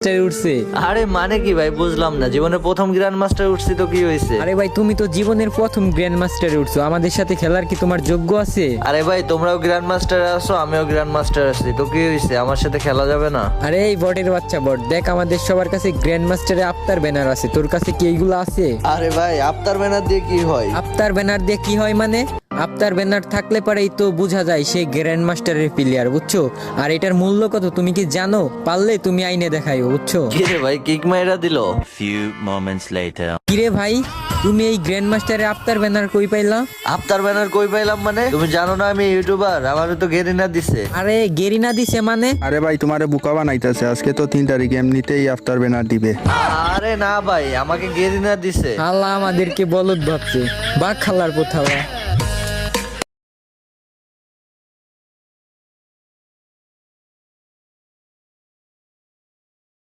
মাস্টারে উঠছে। আরে মানে কি ভাই, বুঝলাম না। জীবনে প্রথম গ্র্যান্ড মাস্টার উঠছি তো কি হয়েছে? আরে ভাই তুমি তো জীবনের প্রথম গ্র্যান্ড মাস্টারে উঠছো, আমাদের সাথে খেলার কি তোমার যোগ্য আছে? আরে ভাই তোমরাও গ্র্যান্ড মাস্টার আছো, আমিও গ্র্যান্ড মাস্টার আছি, তো কি হয়েছে? আমার সাথে খেলা যাবে না? আরে এই বটের বাচ্চা বট, দেখ আমাদের সবার কাছে গ্র্যান্ড মাস্টারে আফতার ব্যানার আছে, তোর কাছে কি এইগুলো আছে? আরে ভাই আফতার ব্যানার দিয়ে কি হয়? আফতার ব্যানার দিয়ে কি হয় মানে? আফতার ব্যানার থাকলে পরেই তো বোঝা যায় সে গ্র্যান্ড মাস্টারের প্লেয়ার, বুঝছো? আর এটার মূল্য কত তুমি কি জানো? পারলে তুমি আইনে দেখাইও, বুঝছো? কি রে ভাই, কিক মাইরা দিল? Few moments later. কিরে ভাই, তুমি এই গ্র্যান্ড মাস্টারের আফতার ব্যানার কই পাইলা? আফতার ব্যানার কই পাইলাম মানে? তুমি জানো না আমি ইউটিউবার? আমারে তো গেরিনা দিছে। আরে গেরিনা দিছে মানে? আরে ভাই তোমারে বোকা বানাইতেছে, আজকে তো 3 তারিখ, এমনিতেই আফতার ব্যানার দিবে। আরে না ভাই, আমাকে গেরিনা দিছে। আল্লাহ আমাদেরকে বলদ ভাবছে, বাঘ খালার কোথাও।